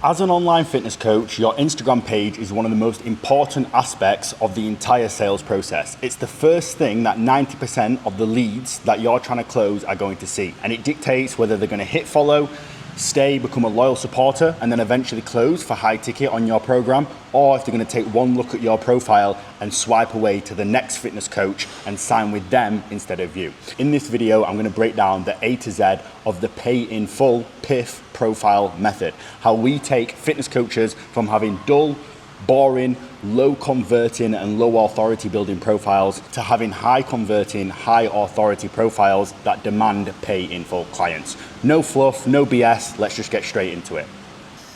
As an online fitness coach, your Instagram page is one of the most important aspects of the entire sales process. It's the first thing that 90% of the leads that you're trying to close are going to see. And it dictates whether they're going to hit follow, stay, become a loyal supporter, and then eventually close for high ticket on your program, or if they're going to take one look at your profile and swipe away to the next fitness coach and sign with them instead of you. In this video, I'm going to break down the A to Z of the pay in full PIF profile method, how we take fitness coaches from having dull, boring, low converting and low authority building profiles to having high converting, high authority profiles that demand pay in full clients. No fluff, no BS, let's just get straight into it.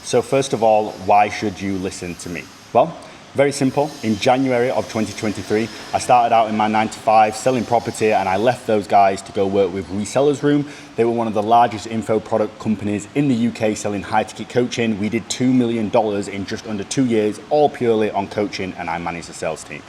So first of all, why should you listen to me? Well, very simple. In January of 2023, I started out in my 9-to-5 selling property, and I left those guys to go work with Resellers Room. They were one of the largest info product companies in the UK selling high ticket coaching. We did $2 million in just under 2 years, all purely on coaching, and I managed the sales team.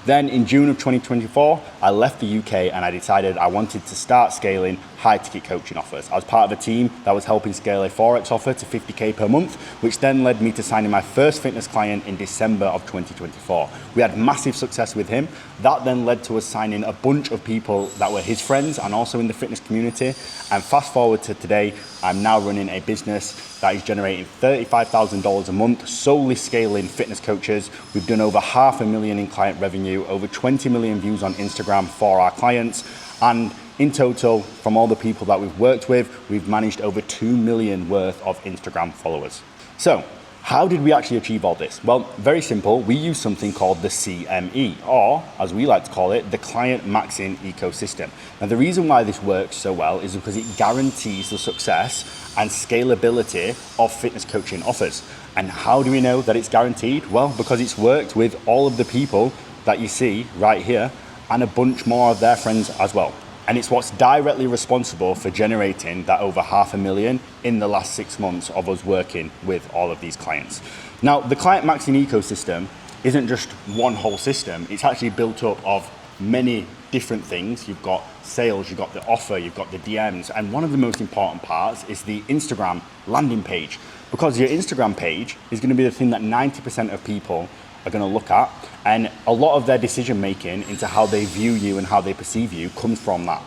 Then in June of 2024, I left the UK and I decided I wanted to start scaling high ticket coaching offers. I was part of a team that was helping scale a Forex offer to 50K per month, which then led me to signing my first fitness client in December of 2024. We had massive success with him. That then led to us signing a bunch of people that were his friends and also in the fitness community. And fast forward to today, I'm now running a business that is generating $35,000 a month, solely scaling fitness coaches. We've done over $500,000 in client revenue, over 20 million views on Instagram for our clients. And in total, from all the people that we've worked with, we've managed over 2 million worth of Instagram followers. So how did we actually achieve all this? Well, very simple. We use something called the CME, or as we like to call it, the client maxing ecosystem. Now, the reason why this works so well is because it guarantees the success and scalability of fitness coaching offers. And how do we know that it's guaranteed? Well, because it's worked with all of the people that you see right here and a bunch more of their friends as well. And it's what's directly responsible for generating that over $500,000 in the last 6 months of us working with all of these clients. Now, the client maxing ecosystem isn't just one whole system. It's actually built up of many different things. You've got sales, you've got the offer, you've got the DMs. And one of the most important parts is the Instagram landing page, because your Instagram page is going to be the thing that 90% of people are going to look at, and a lot of their decision making into how they view you and how they perceive you comes from that.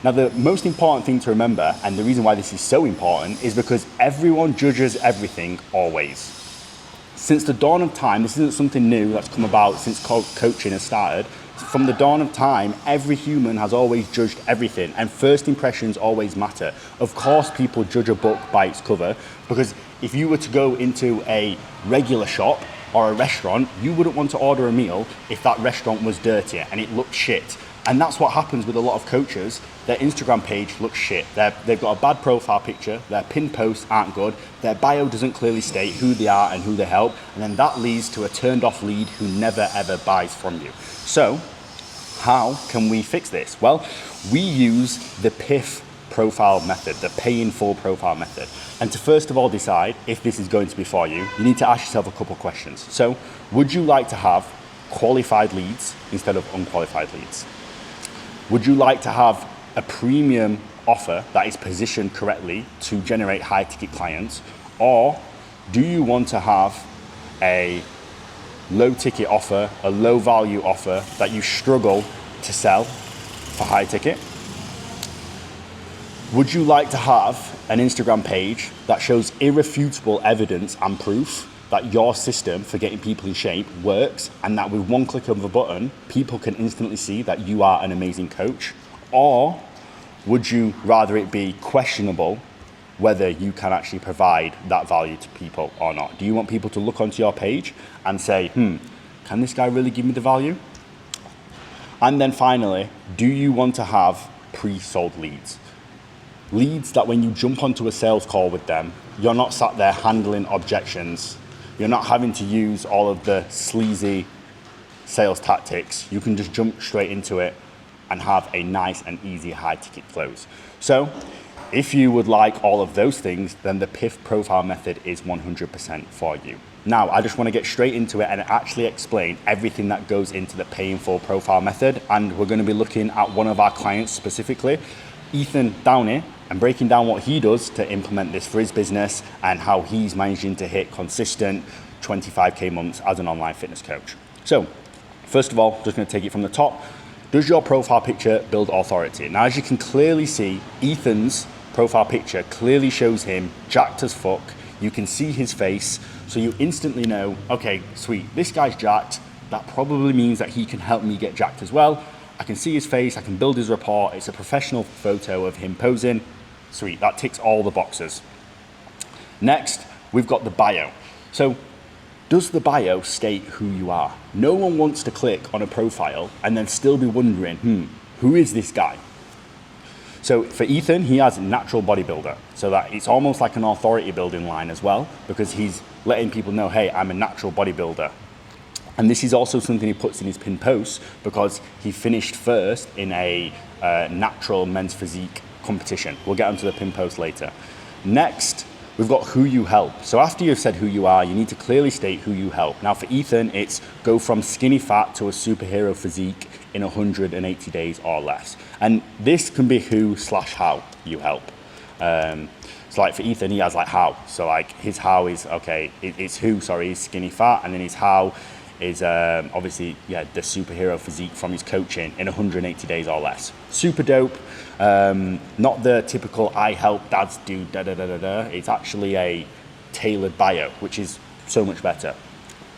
Now, the most important thing to remember, and the reason why this is so important, is because everyone judges everything always. Since the dawn of time, this isn't something new that's come about since coaching has started. From the dawn of time, every human has always judged everything, and first impressions always matter. Of course, people judge a book by its cover, because if you were to go into a regular shop or a restaurant, you wouldn't want to order a meal if that restaurant was dirty and it looked shit. And that's what happens with a lot of coaches. Their Instagram page looks shit. They've got a bad profile picture, their pinned posts aren't good, their bio doesn't clearly state who they are and who they help, and then that leads to a turned off lead who never ever buys from you. So how can we fix this? Well, we use the PIF profile method, the pay in full profile method. And to first of all decide if this is going to be for you, you need to ask yourself a couple questions. So, would you like to have qualified leads instead of unqualified leads? Would you like to have a premium offer that is positioned correctly to generate high ticket clients? Or do you want to have a low ticket offer, a low value offer that you struggle to sell for high ticket? Would you like to have an Instagram page that shows irrefutable evidence and proof that your system for getting people in shape works, and that with one click of a button, people can instantly see that you are an amazing coach? Or would you rather it be questionable whether you can actually provide that value to people or not? Do you want people to look onto your page and say, can this guy really give me the value? And then finally, do you want to have pre-sold leads? Leads that when you jump onto a sales call with them, you're not sat there handling objections. You're not having to use all of the sleazy sales tactics. You can just jump straight into it and have a nice and easy high ticket close. So if you would like all of those things, then the PIF profile method is 100% for you. Now, I just want to get straight into it and actually explain everything that goes into the pay in full profile method. And we're going to be looking at one of our clients specifically, Ethan Downey, and breaking down what he does to implement this for his business and how he's managing to hit consistent 25K months as an online fitness coach. So, first of all, just gonna take it from the top. Does your profile picture build authority? Now, as you can clearly see, Ethan's profile picture clearly shows him jacked as fuck. You can see his face, so you instantly know, okay, sweet, this guy's jacked. That probably means that he can help me get jacked as well. I can see his face, I can build his rapport. It's a professional photo of him posing. Sweet, that ticks all the boxes. Next, we've got the bio. So, does the bio state who you are? No one wants to click on a profile and then still be wondering, who is this guy? So for Ethan, he has natural bodybuilder. So that it's almost like an authority building line as well, because he's letting people know, hey, I'm a natural bodybuilder. And this is also something he puts in his pinned posts because he finished first in a natural men's physique competition. We'll get onto the pinned post later. Next, we've got who you help. So after you've said who you are, you need to clearly state who you help. Now for Ethan, it's go from skinny fat to a superhero physique in 180 days or less. And this can be who/how you help. So like for Ethan, he has like how. So like his how is, okay, it's who, sorry, is skinny fat, and then his how is obviously, yeah, the superhero physique from his coaching in 180 days or less. Super dope. Not the typical I help dads do da-da-da-da-da. It's actually a tailored bio, which is so much better.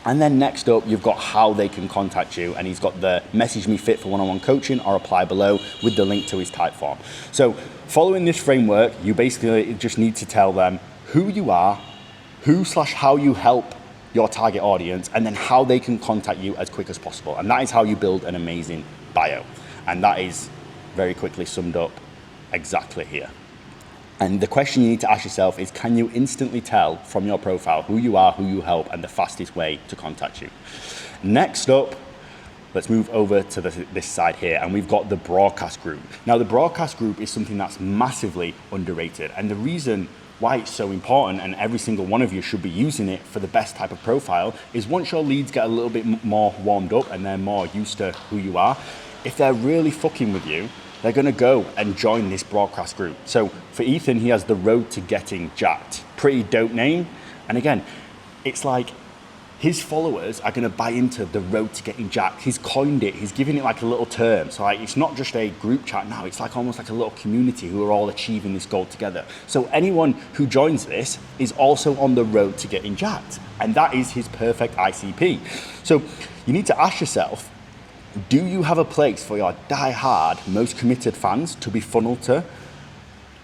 And then next up, you've got how they can contact you, and he's got the message me fit for one-on-one coaching or apply below with the link to his Typeform. So following this framework, you basically just need to tell them who you are, who/how you help your target audience, and then how they can contact you as quick as possible. And that is how you build an amazing bio. And that is very quickly summed up exactly here. And the question you need to ask yourself is, can you instantly tell from your profile who you are, who you help, and the fastest way to contact you? Next up, let's move over to this side here, and we've got the broadcast group. Now, the broadcast group is something that's massively underrated. And the reason why it's so important, and every single one of you should be using it for the best type of profile, is once your leads get a little bit more warmed up and they're more used to who you are, if they're really fucking with you, they're gonna go and join this broadcast group. So for Ethan, he has the Road to Getting Jacked. Pretty dope name. And again, it's like his followers are gonna buy into the Road to Getting Jacked. He's coined it, he's giving it like a little term. So like, it's not just a group chat now, it's like almost like a little community who are all achieving this goal together. So anyone who joins this is also on the road to getting jacked. And that is his perfect ICP. So you need to ask yourself, do you have a place for your die-hard, most committed fans to be funneled to,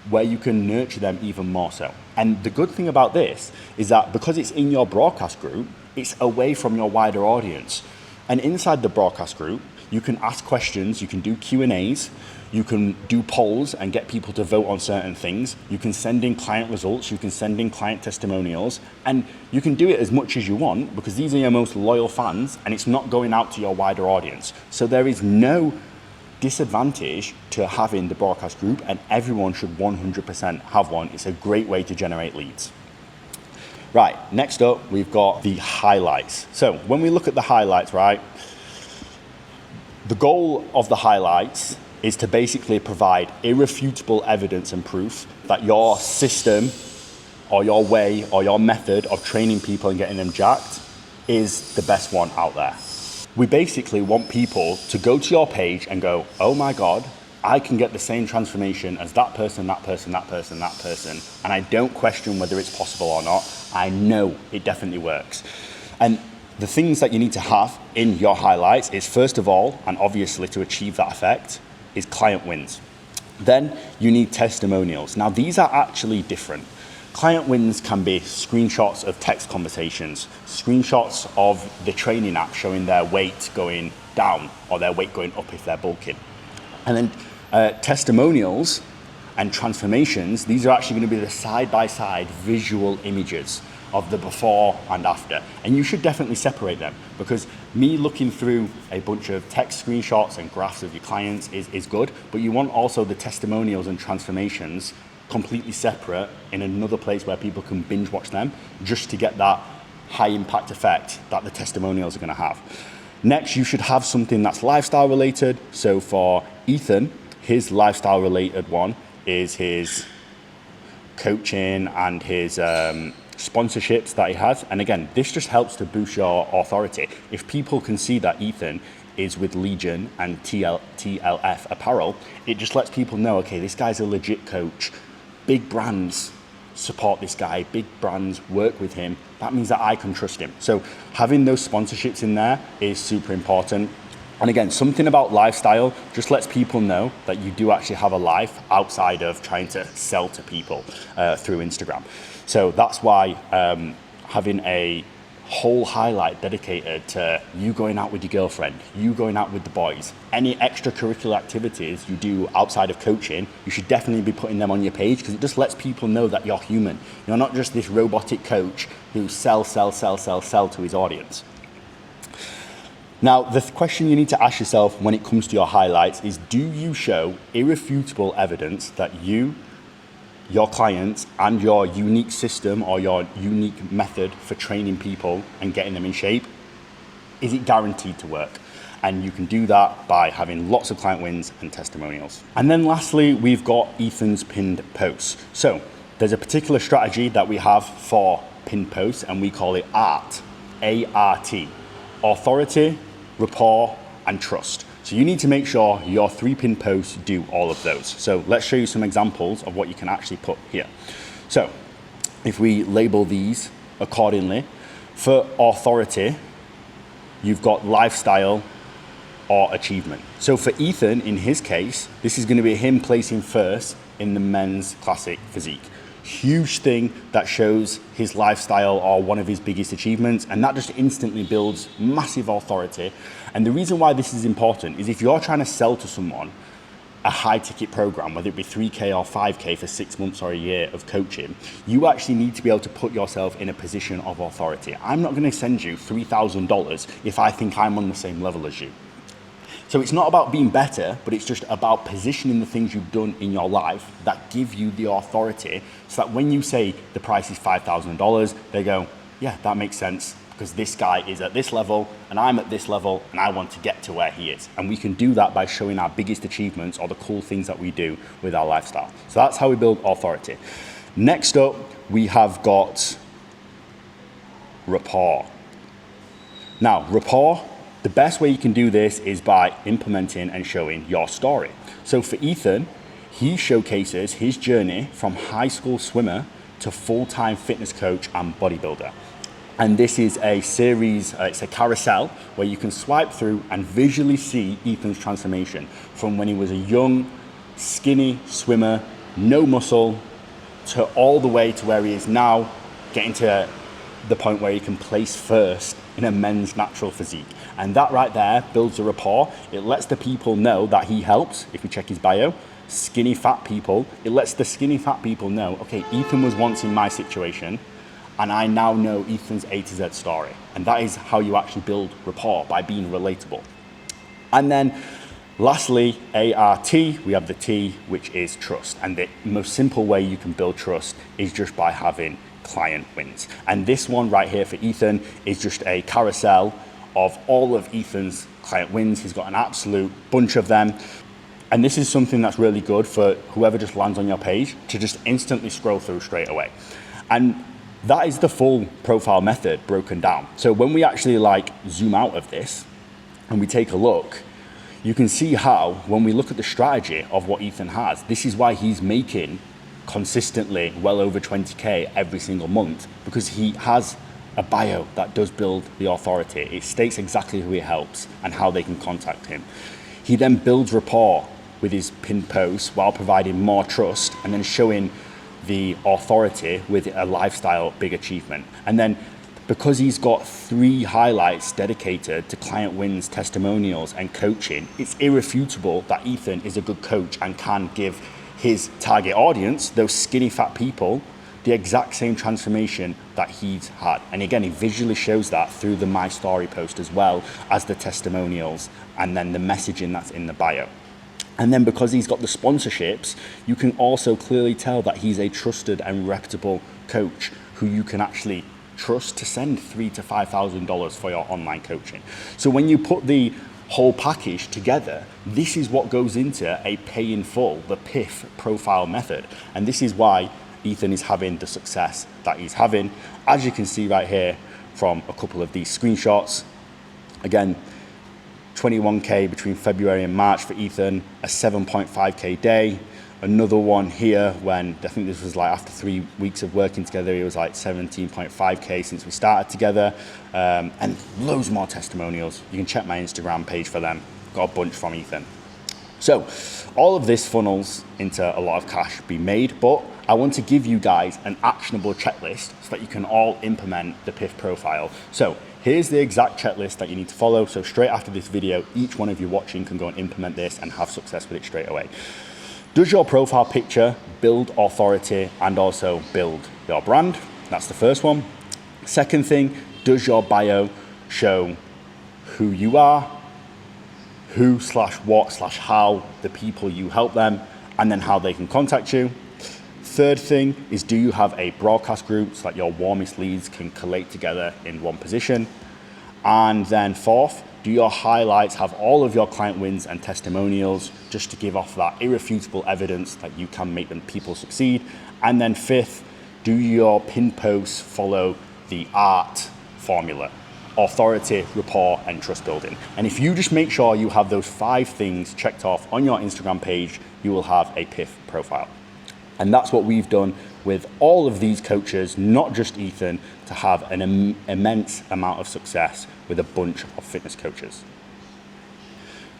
where you can nurture them even more so? And the good thing about this is that because it's in your broadcast group, it's away from your wider audience. And inside the broadcast group, you can ask questions, you can do Q&As, you can do polls and get people to vote on certain things. You can send in client results, you can send in client testimonials, and you can do it as much as you want because these are your most loyal fans and it's not going out to your wider audience. So there is no disadvantage to having the broadcast group, and everyone should 100% have one. It's a great way to generate leads. Right, next up, we've got the highlights. So when we look at the highlights, right, the goal of the highlights is to basically provide irrefutable evidence and proof that your system or your way or your method of training people and getting them jacked is the best one out there. We basically want people to go to your page and go, oh my God, I can get the same transformation as that person, that person, that person, that person, and I don't question whether it's possible or not. I know it definitely works. And the things that you need to have in your highlights is, first of all, and obviously to achieve that effect, is client wins. Then you need testimonials. Now these are actually different. Client wins can be screenshots of text conversations, screenshots of the training app showing their weight going down or their weight going up if they're bulking. And then testimonials and transformations, these are actually going to be the side-by-side visual images of the before and after. And you should definitely separate them, because me looking through a bunch of text screenshots and graphs of your clients is good, but you want also the testimonials and transformations completely separate in another place where people can binge watch them, just to get that high impact effect that the testimonials are going to have. Next, you should have something that's lifestyle related. So for Ethan, his lifestyle related one is his coaching and his sponsorships that he has. And again, this just helps to boost your authority. If people can see that Ethan is with Legion and TLF Apparel, it just lets people know, okay, this guy's a legit coach. Big brands support this guy, big brands work with him. That means that I can trust him. So having those sponsorships in there is super important. And again, something about lifestyle just lets people know that you do actually have a life outside of trying to sell to people through Instagram. So that's why having a whole highlight dedicated to you going out with your girlfriend, you going out with the boys, any extracurricular activities you do outside of coaching, you should definitely be putting them on your page, because it just lets people know that you're human. You're not just this robotic coach who sell to his audience. Now, the question you need to ask yourself when it comes to your highlights is, do you show irrefutable evidence that you, your clients, and your unique system or your unique method for training people and getting them in shape, is it guaranteed to work? And you can do that by having lots of client wins and testimonials. And then lastly, we've got Ethan's pinned posts. So there's a particular strategy that we have for pinned posts, and we call it ART, A-R-T, authority, rapport, and trust. So you need to make sure your 3 pinned posts do all of those. So let's show you some examples of what you can actually put here. So if we label these accordingly, for authority, you've got lifestyle or achievement. So for Ethan, in his case, this is going to be him placing first in the men's classic physique. Huge thing that shows his lifestyle or one of his biggest achievements, and that just instantly builds massive authority. And the reason why this is important is if you're trying to sell to someone a high ticket program, whether it be 3K or 5K for 6 months or a year of coaching, you actually need to be able to put yourself in a position of authority. I'm not going to send you $3,000 if I think I'm on the same level as you. So it's not about being better, but it's just about positioning the things you've done in your life that give you the authority, so that when you say the price is $5,000, they go, yeah, that makes sense, because this guy is at this level and I'm at this level and I want to get to where he is. And we can do that by showing our biggest achievements or the cool things that we do with our lifestyle. So that's how we build authority. Next up, we have got rapport. Now, rapport, the best way you can do this is by implementing and showing your story. So for Ethan, he showcases his journey from high school swimmer to full-time fitness coach and bodybuilder. And this is a series, it's a carousel where you can swipe through and visually see Ethan's transformation from when he was a young, skinny swimmer, no muscle, to all the way to where he is now, getting to the point where he can place first in a men's natural physique. And that right there builds a rapport. It lets the people know that he helps. If you check his bio, skinny fat people, it lets the skinny fat people know, okay, Ethan was once in my situation and I now know Ethan's A to Z story. And that is how you actually build rapport, by being relatable. And then lastly, ART, we have the T, which is trust. And the most simple way you can build trust is just by having client wins. And this one right here for Ethan is just a carousel of all of Ethan's client wins. He's got an absolute bunch of them. And this is something that's really good for whoever just lands on your page to just instantly scroll through straight away. And that is the full profile method broken down. So when we actually zoom out of this and we take a look, you can see how, when we look at the strategy of what Ethan has, this is why he's making consistently well over 20K every single month, because he has a bio that does build the authority. It states exactly who he helps and how they can contact him. He then builds rapport with his pinned posts while providing more trust, and then showing the authority with a lifestyle big achievement. And then because he's got 3 highlights dedicated to client wins, testimonials, and coaching, it's irrefutable that Ethan is a good coach and can give his target audience, those skinny fat people, the exact same transformation that he's had. And again, he visually shows that through the My Story post, as well as the testimonials and then the messaging that's in the bio. And then because he's got the sponsorships, you can also clearly tell that he's a trusted and reputable coach who you can actually trust to send $3,000 to $5,000 for your online coaching. So when you put the whole package together, this is what goes into a pay in full, the PIF profile method. And this is why Ethan is having the success that he's having. As you can see right here from a couple of these screenshots, again, 21K between February and March for Ethan, a 7.5K day. Another one here when I think this was like after 3 weeks of working together, it was like 17.5K since we started together, and loads more testimonials. You can check my Instagram page for them. Got a bunch from Ethan. So all of this funnels into a lot of cash being made, but I want to give you guys an actionable checklist so that you can all implement the PIF profile. So here's the exact checklist that you need to follow. So straight after this video, each one of you watching can go and implement this and have success with it straight away. Does your profile picture build authority and also build your brand? That's the first one. Second thing, does your bio show who you are, who/what/how the people you help them, and then how they can contact you? Third thing is, do you have a broadcast group so that your warmest leads can collate together in one position? And then fourth, do your highlights have all of your client wins and testimonials just to give off that irrefutable evidence that you can make them people succeed? And then fifth, do your pin posts follow the ART formula? Authority, rapport, and trust building. And if you just make sure you have those 5 things checked off on your Instagram page, you will have a PIF profile. And that's what we've done with all of these coaches, not just Ethan, to have an immense amount of success with a bunch of fitness coaches.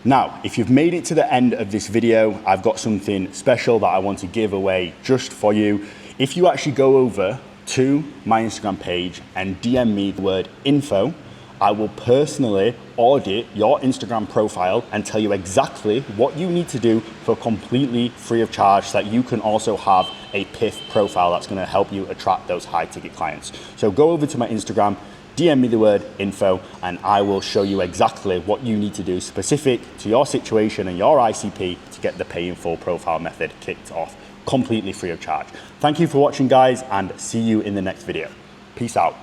Now, if you've made it to the end of this video, I've got something special that I want to give away just for you. If you actually go over to my Instagram page and DM me the word info, I will personally audit your Instagram profile and tell you exactly what you need to do for completely free of charge so that you can also have a PIF profile that's going to help you attract those high ticket clients. So go over to my Instagram, DM me the word info, and I will show you exactly what you need to do specific to your situation and your ICP to get the pay in full profile method kicked off completely free of charge. Thank you for watching, guys, and see you in the next video. Peace out.